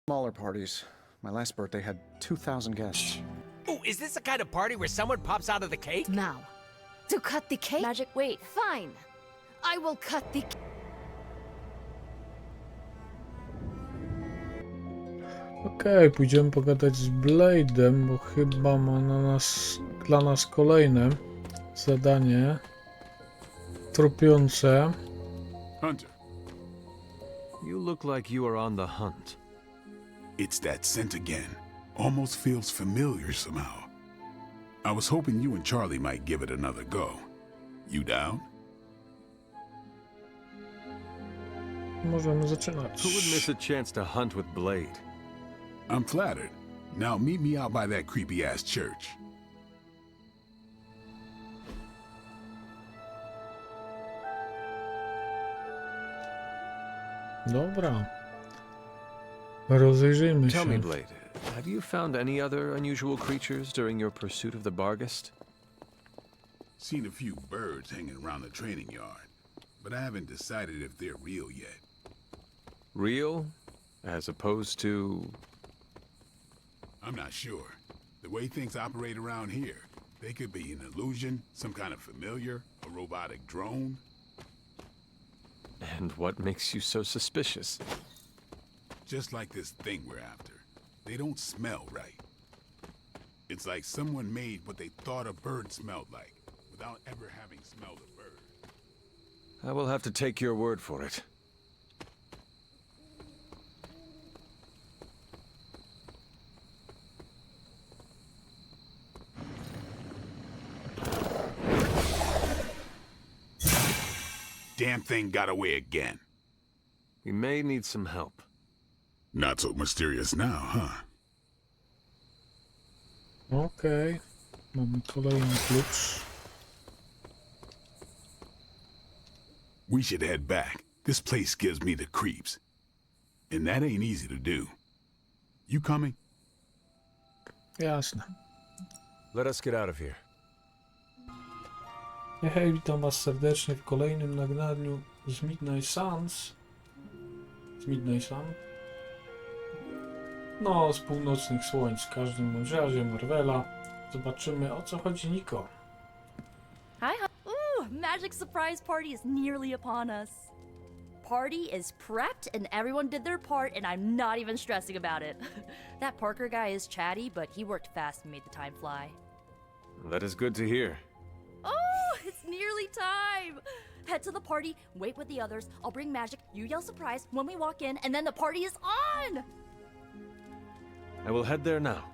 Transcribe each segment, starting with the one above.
Smaller parties. My last birthday had 2,000 guests. Ooh, is this the kind of party where someone pops out of the cake? Now, to cut the cake? Magic, wait. Fine. I will cut the cake. Okej, pójdziemy pogadać z Blade'em, bo chyba ma dla nas kolejne zadanie tropiące. Hunter. You look like you are on the hunt. It's that scent again. Almost feels familiar somehow. I was hoping you and Charlie might give it another go. You down? Możemy zaczynać. Who would miss a chance to hunt with Blade? I'm flattered. Now meet me out by that creepy-ass church. Dobra. Rozejrzyjmy Tell me, się. Blade, have you found any other unusual creatures during your pursuit of the Barghest? Seen a few birds hanging around the training yard, but I haven't decided if they're real yet. Real? As opposed to... I'm not sure. The way things operate around here, they could be an illusion, some kind of familiar, a robotic drone. And what makes you so suspicious? Just like this thing we're after. They don't smell right. It's like someone made what they thought a bird smelled like, without ever having smelled a bird. I will have to take your word for it. Damn thing got away again. We may need some help. Not so mysterious now, huh? Okej. Mamy kolejny klucz. We should head back. This place gives me the creeps. And that ain't easy to do. You coming? Jasne. Let us get out of here. Hej, witam was serdecznie w kolejnym nagraniu z Midnight Suns. Z Midnight Sun? No, z północnych słońc, w każdym bądź razie Marvela. Zobaczymy, o co chodzi Niko. Ooh, magic surprise party is nearly upon us. Party is prepped and everyone did their part and I'm not even stressing about it. That Parker guy is chatty, but he worked fast and made the time fly. That is good to hear. Oh, it's nearly time! Head to the party, wait with the others, I'll bring magic, you yell surprise when we walk in, and then the party is on! I will head there now.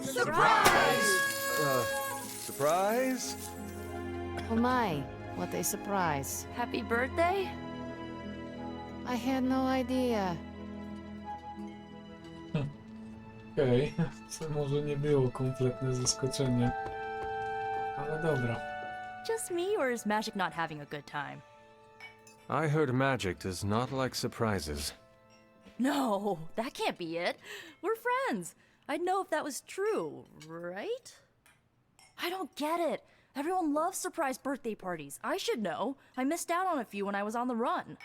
Surprise! Surprise? Oh my, what a surprise. Happy birthday? I had no idea. Okej, to może nie było kompletne zaskoczenie. Ale dobra. Just me, or is magic not having a good time? I heard magic does not like surprises. No, that can't be it. We're friends. I'd know if that was true, right? I don't get it. Everyone loves surprise birthday parties. I should know. I missed out on a few when I was on the run.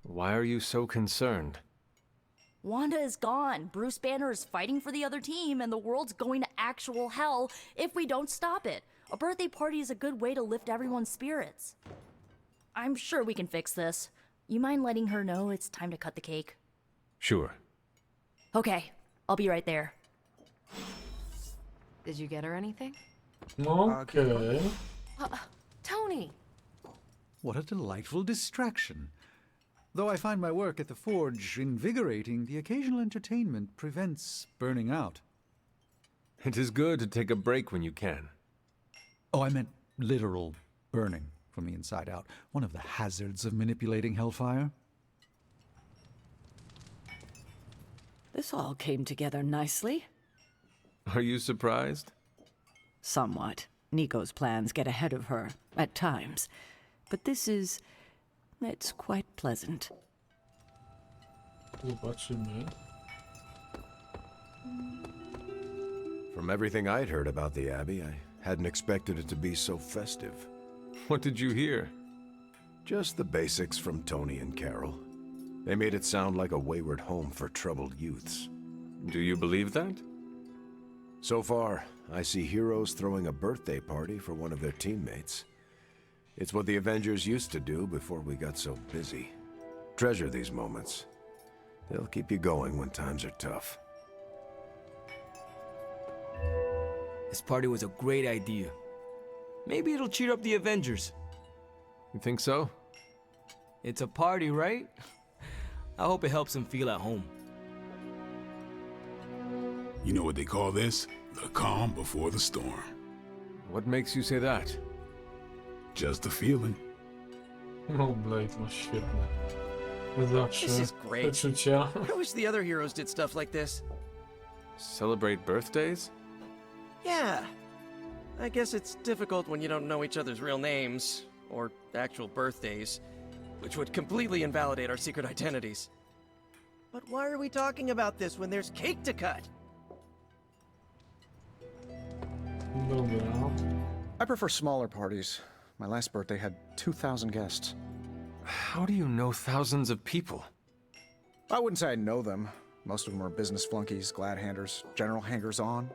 Why are you so concerned? Wanda is gone. Bruce Banner is fighting for the other team, and the world's going to actual hell if we don't stop it. A birthday party is a good way to lift everyone's spirits. I'm sure we can fix this. You mind letting her know it's time to cut the cake? Sure. Okay, I'll be right there. Did you get her anything? Okej. Tony! What a delightful distraction. Though I find my work at the forge invigorating, the occasional entertainment prevents burning out. It is good to take a break when you can. Oh, I meant literal burning from the inside out. One of the hazards of manipulating hellfire. This all came together nicely. Are you surprised? Somewhat. Nico's plans get ahead of her, at times. But it's quite pleasant. Zobaczymy. From everything I'd heard about the Abbey, I hadn't expected it to be so festive. What did you hear? Just the basics from Tony and Carol. They made it sound like a wayward home for troubled youths. Do you believe that? So far, I see heroes throwing a birthday party for one of their teammates. It's what the Avengers used to do before we got so busy. Treasure these moments. They'll keep you going when times are tough. This party was a great idea. Maybe it'll cheer up the Avengers. You think so? It's a party, right? I hope it helps them feel at home. You know what they call this? The calm before the storm. What makes you say that? Just a feeling. No, Blade ma świetne. Zawsze This is great. przeczucia. I wish the other heroes did stuff like this. Celebrate birthdays? Yeah. I guess it's difficult when you don't know each other's real names, or actual birthdays, which would completely invalidate our secret identities. But why are we talking about this when there's cake to cut? Dobra. I prefer smaller parties. My last birthday had 2,000 guests. How do you know thousands of people? I wouldn't say I know them. Most of them are business flunkies, glad-handers, general hangers-on.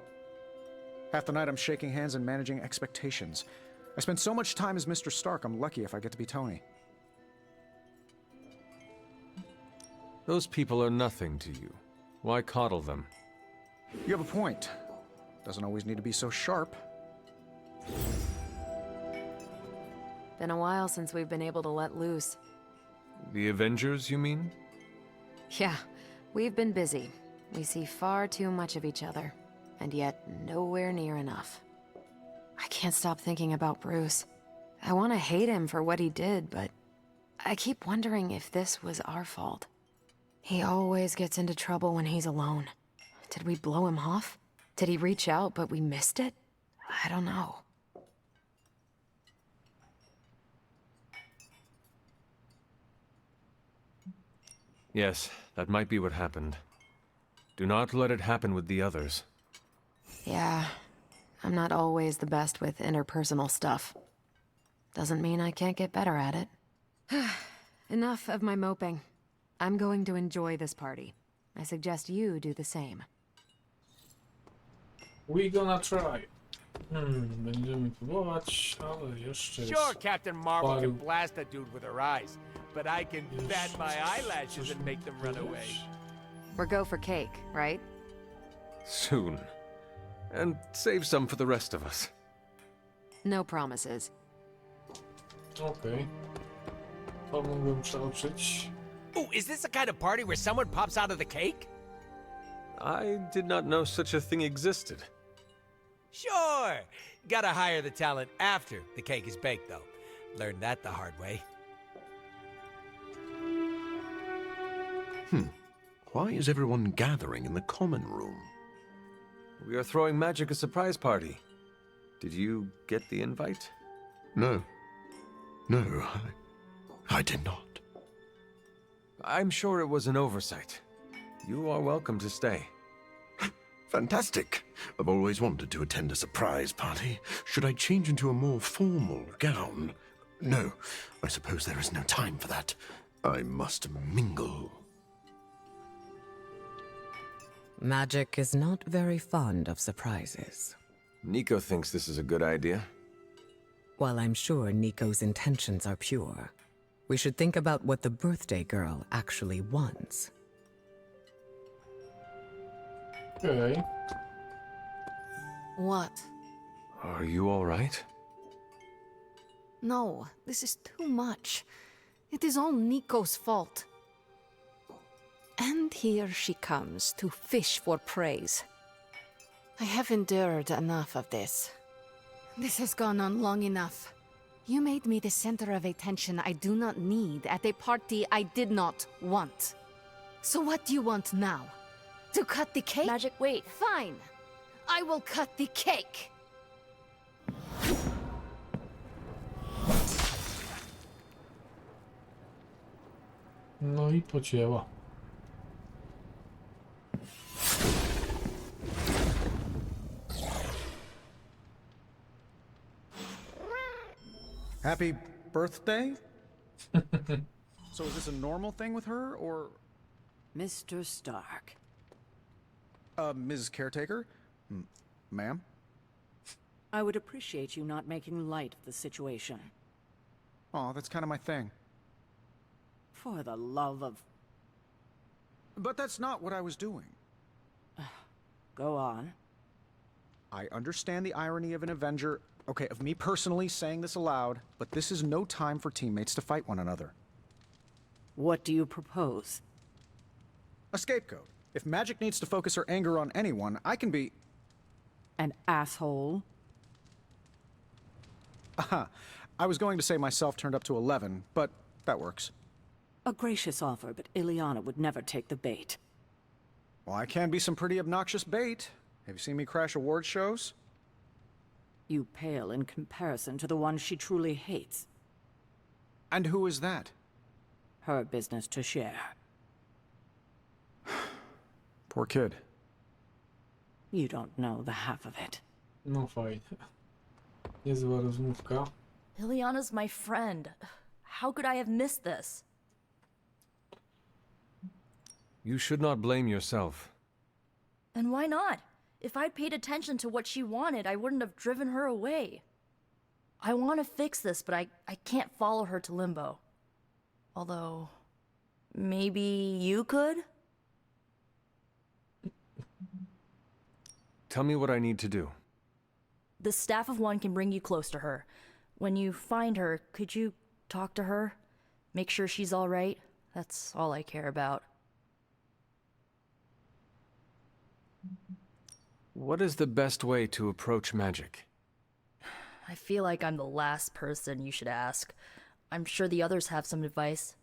Half the night I'm shaking hands and managing expectations. I spend so much time as Mr. Stark, I'm lucky if I get to be Tony. Those people are nothing to you. Why coddle them? You have a point. Doesn't always need to be so sharp. Been a while since we've been able to let loose. The Avengers, you mean? Yeah, we've been busy. We see far too much of each other, and yet nowhere near enough. I can't stop thinking about Bruce. I want to hate him for what he did, but I keep wondering if this was our fault. He always gets into trouble when he's alone. Did we blow him off? Did he reach out, but we missed it? I don't know. Yes, that might be what happened. Do not let it happen with the others. Yeah, I'm not always the best with interpersonal stuff. Doesn't mean I can't get better at it. Enough of my moping. I'm going to enjoy this party. I suggest you do the same. We gonna try. Będziemy próbować, ale jeszcze Sure, jest Captain Marvel paru... can blast a dude with her eyes, but I can bat my eyelashes and make them run away. We're go for cake, right? Soon. And save some for the rest of us. No promises. Okej. To mógłbym przeoczyć. Oh, is this the kind of party where someone pops out of the cake? I did not know such a thing existed. Sure. Gotta hire the talent after the cake is baked, though. Learned that the hard way. Why is everyone gathering in the common room? We are throwing Magic a surprise party. Did you get the invite? No. No, I did not. I'm sure it was an oversight. You are welcome to stay. Fantastic. I've always wanted to attend a surprise party. Should I change into a more formal gown? No, I suppose there is no time for that. I must mingle. Magic is not very fond of surprises. Nico thinks this is a good idea. While I'm sure Nico's intentions are pure, we should think about what the birthday girl actually wants. Okej. What? Are you all right? No, this is too much. It is all Nico's fault. And here she comes to fish for praise. I have endured enough of this. This has gone on long enough. You made me the center of attention I do not need at a party I did not want. So what do you want now? To cut the cake? Magic, wait. Fine. I will cut the cake. No i pocięła. Happy birthday? So is this a normal thing with her, or... Mr. Stark. Ms. Caretaker? Ma'am? I would appreciate you not making light of the situation. Oh, that's kind of my thing. For the love of... But that's not what I was doing. Go on. I understand the irony of an Avenger, okay, of me personally saying this aloud, but this is no time for teammates to fight one another. What do you propose? A scapegoat. If Magic needs to focus her anger on anyone, I can be... An asshole? Aha. I was going to say myself turned up to 11, but that works. A gracious offer, but Ileana would never take the bait. Well, I can be some pretty obnoxious bait. Have you seen me crash award shows? You pale in comparison to the one she truly hates. And who is that? Her business to share. Poor kid. You don't know the half of it. No fajnie. Niezła rozmówka. Ileana's my friend. How could I have missed this? You should not blame yourself. And why not? If I'd paid attention to what she wanted, I wouldn't have driven her away. I want to fix this, but I can't follow her to Limbo. Although, maybe you could? Tell me what I need to do. The staff of one can bring you close to her. When you find her, could you talk to her? Make sure she's all right? That's all I care about. What is the best way to approach magic? I feel like I'm the last person you should ask. I'm sure the others have some advice.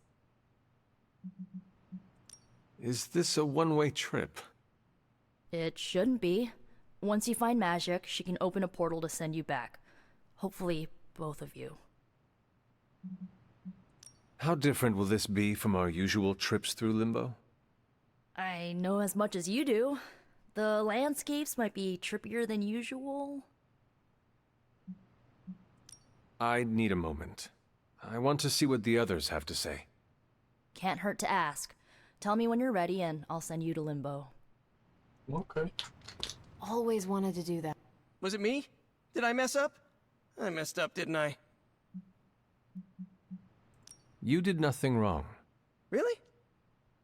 Is this a one-way trip? It shouldn't be. Once you find magic, she can open a portal to send you back. Hopefully, both of you. How different will this be from our usual trips through Limbo? I know as much as you do. The landscapes might be trippier than usual. I need a moment. I want to see what the others have to say. Can't hurt to ask. Tell me when you're ready and I'll send you to Limbo. Okay. Always wanted to do that. Was it me? Did I mess up? I messed up, didn't I? You did nothing wrong. Really?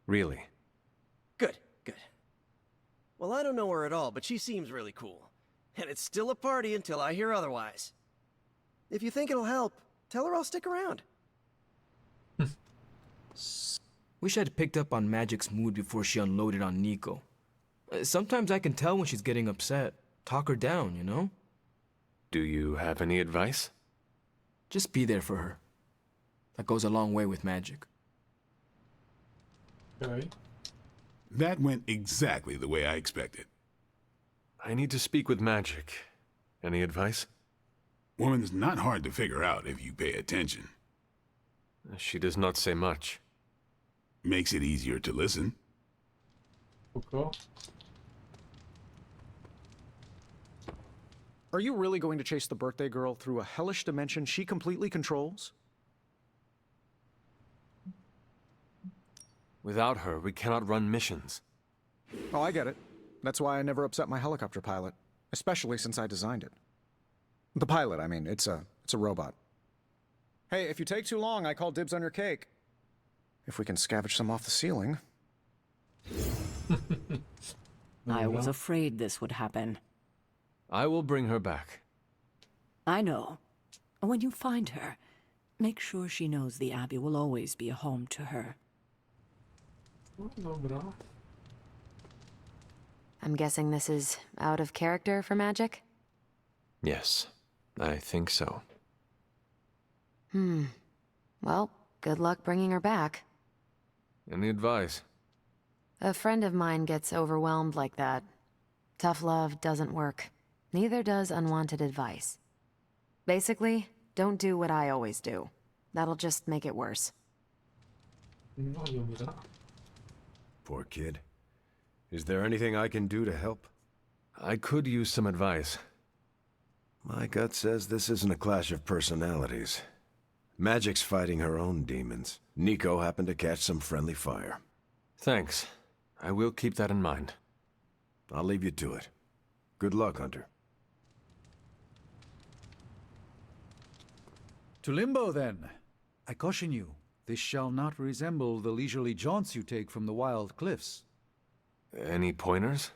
Really. Good, good. Well, I don't know her at all, but she seems really cool. And it's still a party until I hear otherwise. If you think it'll help, tell her I'll stick around. Wish I'd picked up on Magic's mood before she unloaded on Nico. Sometimes I can tell when she's getting upset. Talk her down, you know? Do you have any advice? Just be there for her. That goes a long way with Magic. Okay. That went exactly the way I expected. I need to speak with Magic. Any advice? Woman's not hard to figure out if you pay attention. She does not say much. Makes it easier to listen. Spoko. Are you really going to chase the birthday girl through a hellish dimension she completely controls? Without her, we cannot run missions. Oh, I get it. That's why I never upset my helicopter pilot, especially since I designed it. The pilot, I mean, it's a robot. Hey, if you take too long, I call dibs on your cake. If we can scavenge some off the ceiling. I was afraid this would happen. I will bring her back. I know. When you find her, make sure she knows the Abbey will always be a home to her. No dobra. I'm guessing this is out of character for Magic? Yes, I think so. Well, good luck bringing her back. Any advice? A friend of mine gets overwhelmed like that. Tough love doesn't work. Neither does unwanted advice. Basically, don't do what I always do. That'll just make it worse. No dobra. Poor kid. Is there anything I can do to help? I could use some advice. My gut says this isn't a clash of personalities. Magic's fighting her own demons. Nico happened to catch some friendly fire. Thanks. I will keep that in mind. I'll leave you to it. Good luck, Hunter. To Limbo, then. I caution you, this shall not resemble the leisurely jaunts you take from the wild cliffs. Any pointers?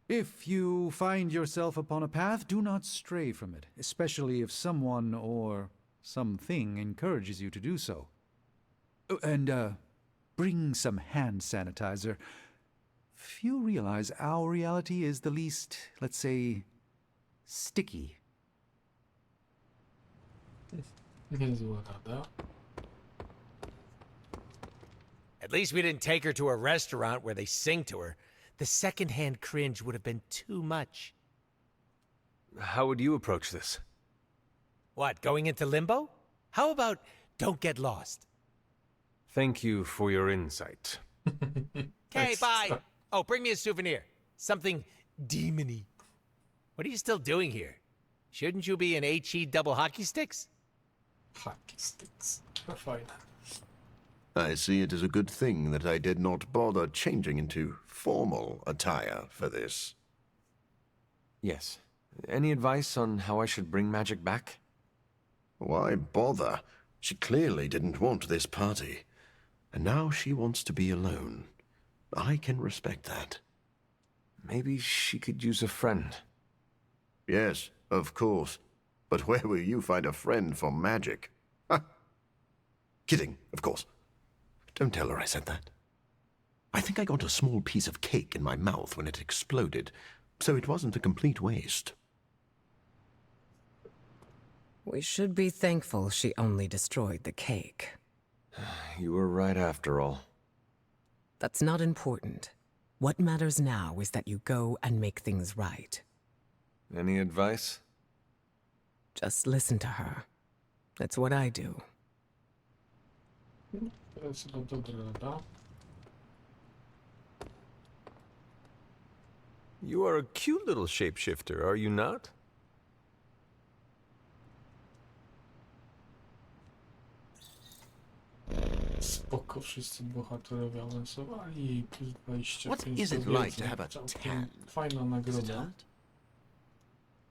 If you find yourself upon a path, do not stray from it, especially if someone or something encourages you to do so. Oh, and, bring some hand sanitizer. Few realize our reality is the least, let's say, sticky. Niezła rada. At least we didn't take her to a restaurant where they sing to her. The secondhand cringe would have been too much. How would you approach this? What, going into limbo? How about don't get lost? Thank you for your insight. Okay, bye. Oh, bring me a souvenir. Something demony. What are you still doing here? Shouldn't you be in HE double hockey sticks? Hockey sticks. Fajne. I see it as a good thing that I did not bother changing into formal attire for this. Yes. Any advice on how I should bring magic back? Why bother? She clearly didn't want this party. And now she wants to be alone. I can respect that. Maybe she could use a friend. Yes, of course. But where will you find a friend for magic? Ha! Kidding, of course. Don't tell her I said that. I think I got a small piece of cake in my mouth when it exploded, so it wasn't a complete waste. We should be thankful she only destroyed the cake. You were right after all. That's not important. What matters now is that you go and make things right. Any advice? Just listen to her. That's what I do. To jest chyba dobra rada. You are a cute little shapeshifter, are you not? Spoko, wszyscy bohaterowie awansowali i plus 25 What do is it wiedzy. like to have a Całkiem tan? fajna nagroda.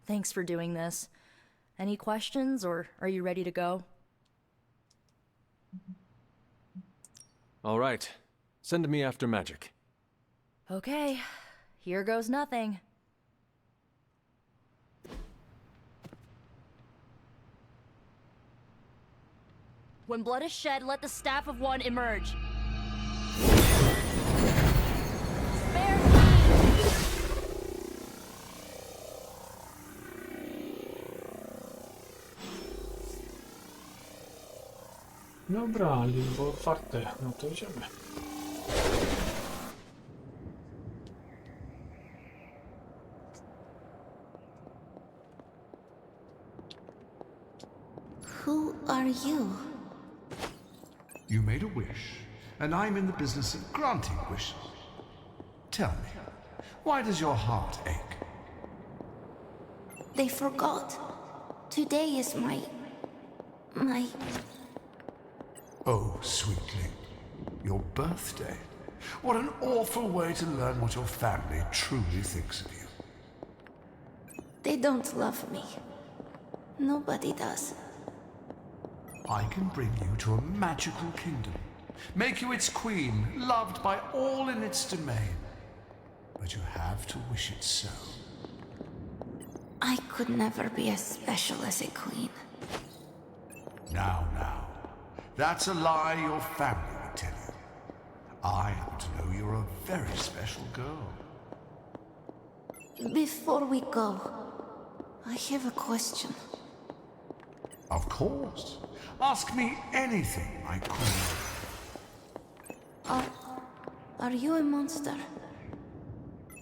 Thanks for doing this. Any questions, or are you ready to go? All right. Send me after magic. Okay, here goes nothing. When blood is shed, let the staff of one emerge. Spare me! Dobra, Limbo otwarte, no to idziemy. Who are you? You made a wish, and I'm in the business of granting wishes. Tell me, why does your heart ache? They forgot. Today is my... Oh, sweetling, your birthday. What an awful way to learn what your family truly thinks of you. They don't love me. Nobody does. I can bring you to a magical kingdom, make you its queen, loved by all in its domain. But you have to wish it so. I could never be as special as a queen. Now, that's a lie your family would tell you. I happen to know you're a very special girl. Before we go, I have a question. Of course. Ask me anything, my queen. Are you a monster?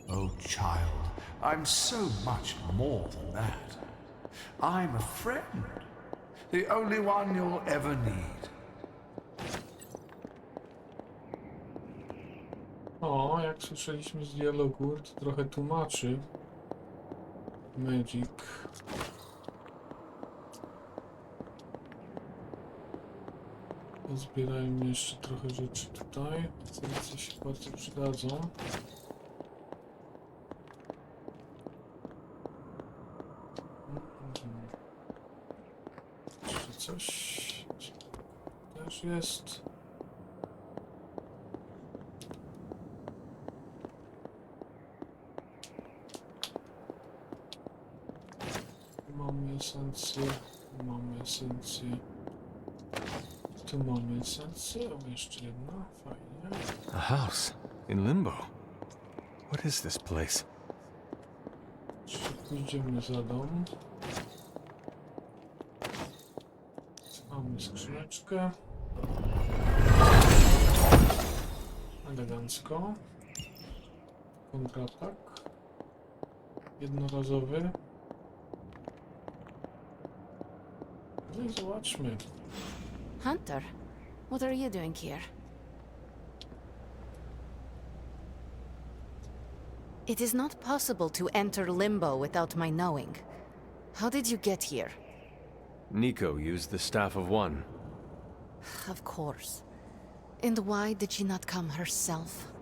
Oh, child, I'm so much more than that. I'm a friend. The only one you'll ever need. O, jak słyszeliśmy z dialogu, to trochę tłumaczy. Magic. Pozbierajmy jeszcze trochę rzeczy tutaj. Co się bardzo przydadzą. Jeszcze coś też jest. Mamy esencję, mamy esencję. Tu mamy esencję, o jeszcze jedna, fajnie. A house in Limbo. What is this place? Pójdziemy za dom. Mamy skrzyneczkę. Elegancko. Kontratak. Jednorazowy. No i zobaczmy. Hunter, what are you doing here? It is not possible to enter Limbo without my knowing. How did you get here? Nico used the Staff of One. Of course. And why did she not come herself?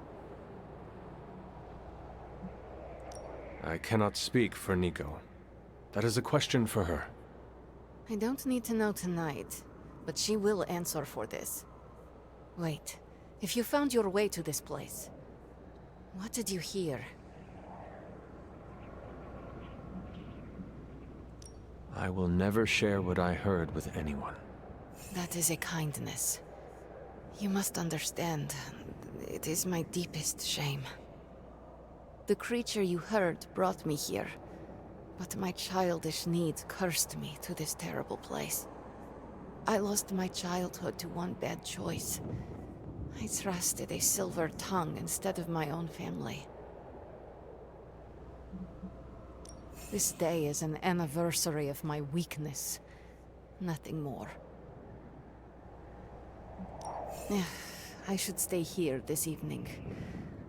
I cannot speak for Nico. That is a question for her. I don't need to know tonight, but she will answer for this. Wait, if you found your way to this place, what did you hear? I will never share what I heard with anyone. That is a kindness. You must understand, it is my deepest shame. The creature you heard brought me here, but my childish need cursed me to this terrible place. I lost my childhood to one bad choice. I trusted a silver tongue instead of my own family. This day is an anniversary of my weakness. Nothing more. I should stay here this evening.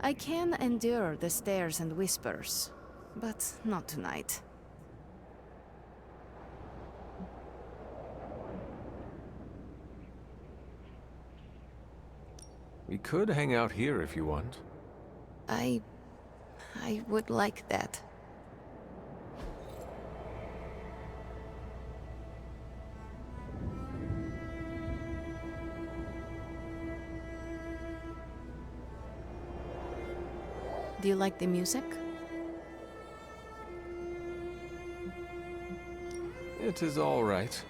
I can endure the stares and whispers, but not tonight. We could hang out here if you want. I would like that. Do you like the music? It is all right.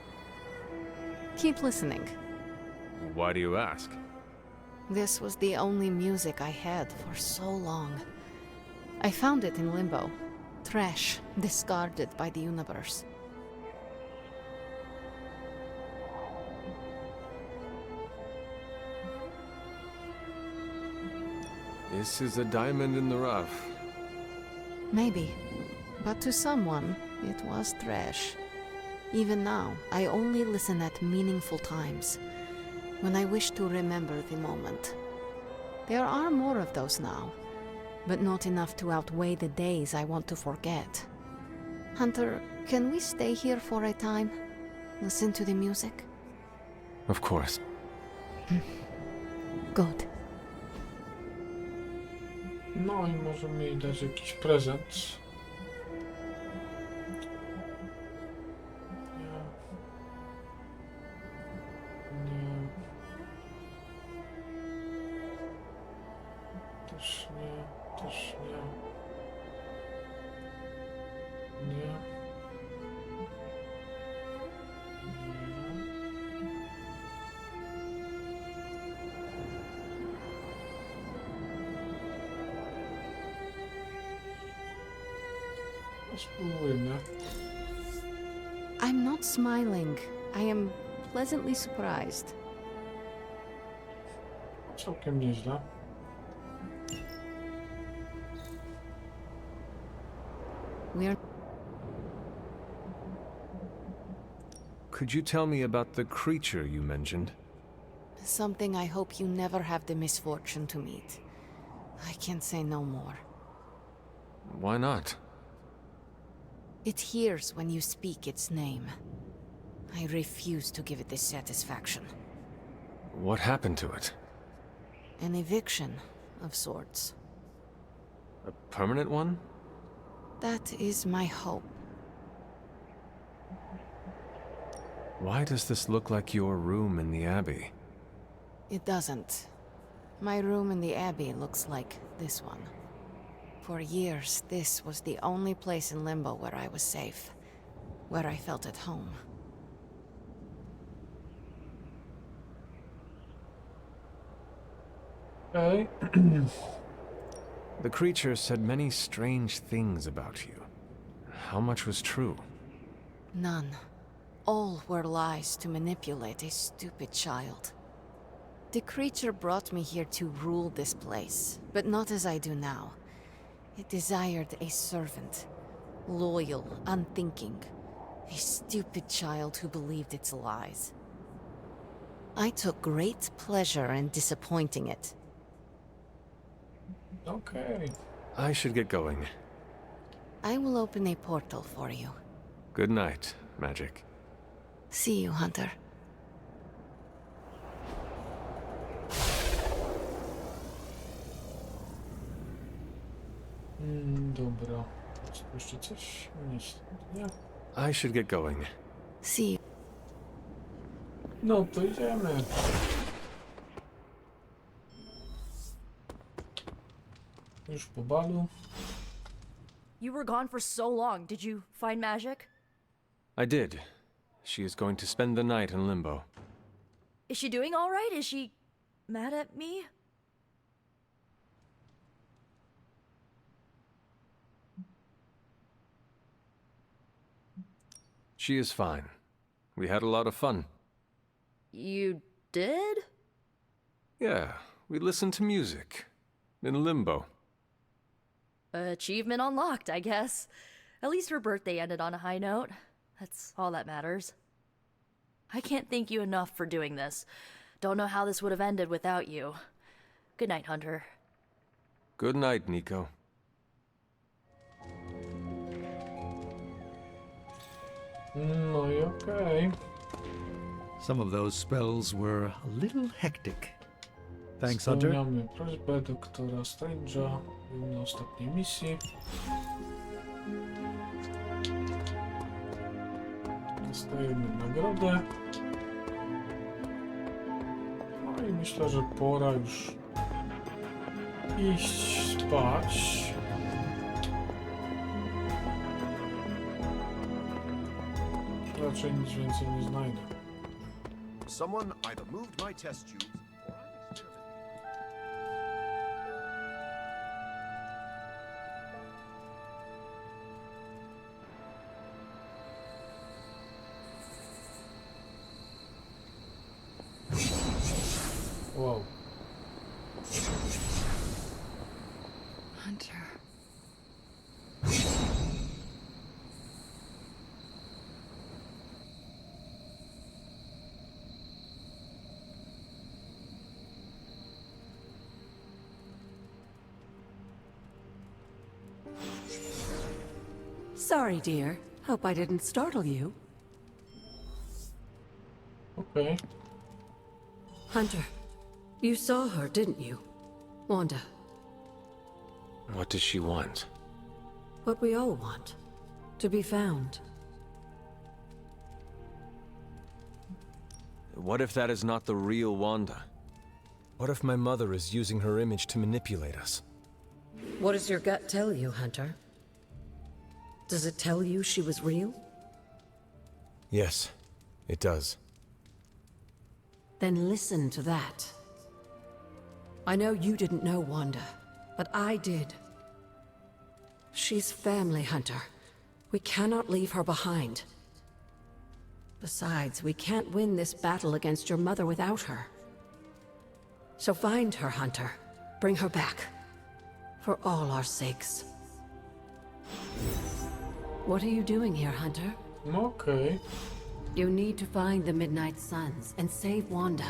Keep listening. Why do you ask? This was the only music I had for so long. I found it in Limbo. Trash, discarded by the universe. This is a diamond in the rough. Maybe. But to someone, it was trash. Even now, I only listen at meaningful times, when I wish to remember the moment. There are more of those now, but not enough to outweigh the days I want to forget. Hunter, can we stay here for a time? Listen to the music? Of course. Good. No i możemy jej dać jakiś prezent. Nie. Też nie. Też nie. Nie. Spróbujmy. I'm not smiling. I am pleasantly surprised. Całkiem nieźle. Could you tell me about the creature you mentioned? Something I hope you never have the misfortune to meet. I can't say no more. Why not? It hears when you speak its name. I refuse to give it this satisfaction. What happened to it? An eviction of sorts. A permanent one? That is my hope. Why does this look like your room in the Abbey? It doesn't. My room in the Abbey looks like this one. For years, this was the only place in Limbo where I was safe, where I felt at home. Okay. The creature said many strange things about you. How much was true? None. All were lies to manipulate a stupid child. The creature brought me here to rule this place, but not as I do now. It desired a servant, loyal, unthinking, a stupid child who believed its lies. I took great pleasure in disappointing it. Okay. I should get going. I will open a portal for you. Good night, Magic. See you, Hunter. Dobra. Jest tu jeszcze coś? Nic. Nie. I should get going. See you. No to idziemy. Już po balu. You were gone for so long. Did you find Magic? I did. She is going to spend the night in Limbo. Is she doing all right? Is she mad at me? She is fine. We had a lot of fun. You did? Yeah, we listened to music. In Limbo. Achievement unlocked, I guess. At least her birthday ended on a high note. That's all that matters. I can't thank you enough for doing this. Don't know how this would have ended without you. Good night, Hunter. Good night, Nico. No i okej. Some of those spells were a little hectic. Thanks, Hunter. Spełniamy prośbę doktora Strange'a na ostatniej misji. Dostajemy nagrodę. No i myślę, że pora już iść spać. Raczej nic więcej nie znajdę. Someone either moved my test tubes or I'm experimenting. Wow. Hunter. Sorry, dear. Hope I didn't startle you. Okay. Hunter, you saw her, didn't you? Wanda. What does she want? What we all want. To be found. What if that is not the real Wanda? What if my mother is using her image to manipulate us? What does your gut tell you, Hunter? Does it tell you she was real? Yes, it does. Then listen to that. I know you didn't know Wanda, but I did. She's family, Hunter. We cannot leave her behind. Besides, we can't win this battle against your mother without her. So find her, Hunter. Bring her back. For all our sakes. What are you doing here, Hunter? Okay. You need to find the Midnight Suns and save Wanda.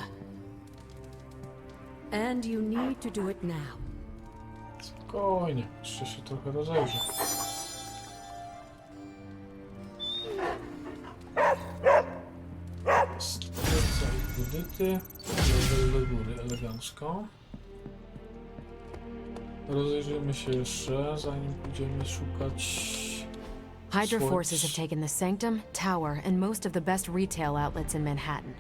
And you need to do it now. Spokojnie, jeszcze się trochę rozejrzę. Strzelca i budyty. cel do góry, elegancko. Rozejrzyjmy się jeszcze, zanim pójdziemy szukać... Hydra forces have taken the Sanctum, Tower, and most of the best retail outlets in Manhattan.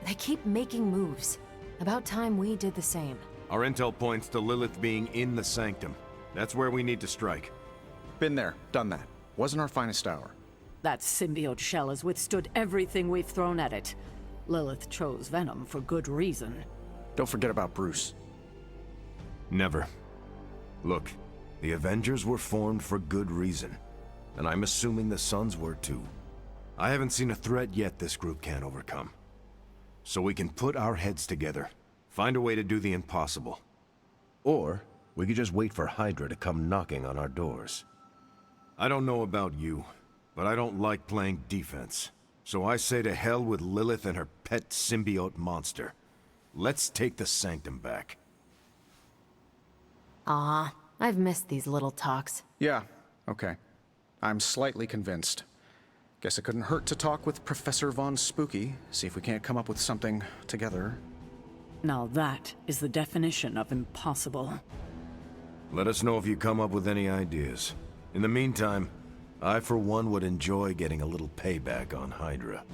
They keep making moves. About time we did the same. Our intel points to Lilith being in the Sanctum. That's where we need to strike. Been there, done that. Wasn't our finest hour. That symbiote shell has withstood everything we've thrown at it. Lilith chose Venom for good reason. Don't forget about Bruce. Never. Look, the Avengers were formed for good reason. And I'm assuming the Sons were too. I haven't seen a threat yet this group can't overcome. So we can put our heads together, find a way to do the impossible. Or we could just wait for Hydra to come knocking on our doors. I don't know about you, but I don't like playing defense. So I say to hell with Lilith and her pet symbiote monster. Let's take the Sanctum back. I've missed these little talks. Yeah, okay. I'm slightly convinced. Guess it couldn't hurt to talk with Professor Von Spooky, see if we can't come up with something together. Now that is the definition of impossible. Let us know if you come up with any ideas. In the meantime, I for one would enjoy getting a little payback on Hydra.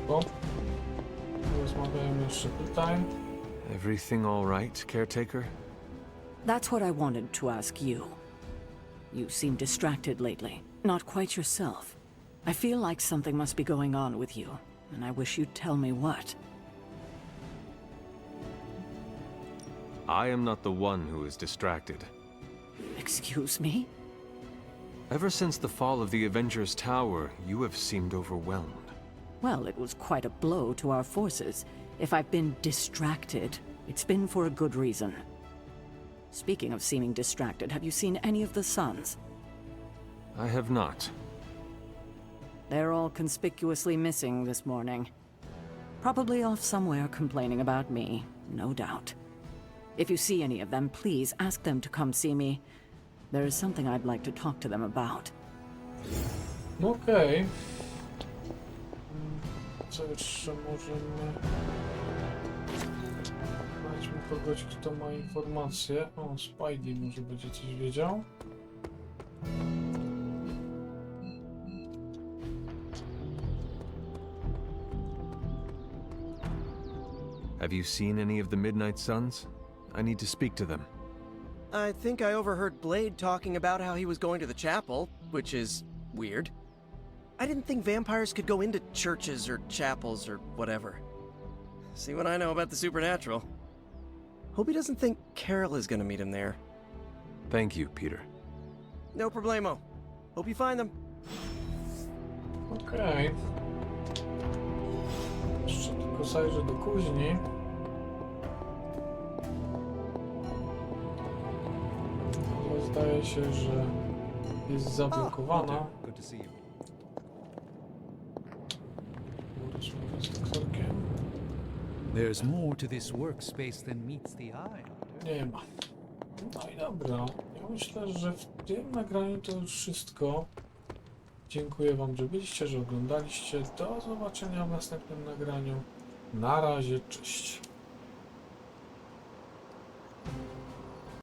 O, rozmawiajmy jeszcze tutaj. Everything all right, caretaker? That's what I wanted to ask you. You seem distracted lately, not quite yourself. I feel like something must be going on with you, and I wish you'd tell me what. I am not the one who is distracted. Excuse me? Ever since the fall of the Avengers Tower, you have seemed overwhelmed. Well, it was quite a blow to our forces. If I've been distracted, it's been for a good reason. Speaking of seeming distracted, have you seen any of the Sons? I have not. They're all conspicuously missing this morning. Probably off somewhere complaining about me, no doubt. If you see any of them, please ask them to come see me. There is something I'd like to talk to them about. Okej. Co jeszcze możemy... Znajdźmy kogoś, kto ma informacje. O, Spidey może będzie coś wiedział. Have you seen any of the Midnight Suns? I need to speak to them. I think I overheard Blade talking about how he was going to the chapel, which is weird. I didn't think vampires could go into churches or chapels or whatever. See what I know about the supernatural. Hope he doesn't think Carol is gonna meet him there. Thank you, Peter. No problemo. Hope you find them. Okej. Jeszcze tylko zajrzę do kuźni. Ale zdaje się, że jest zablokowana. Rozmawiam z doktorkiem. There's more to this workspace than meets the eye. Nie ma. No i dobra. Ja myślę, że w tym nagraniu to już wszystko. Dziękuję wam, że byliście, że oglądaliście. Do zobaczenia w następnym nagraniu. Na razie, cześć.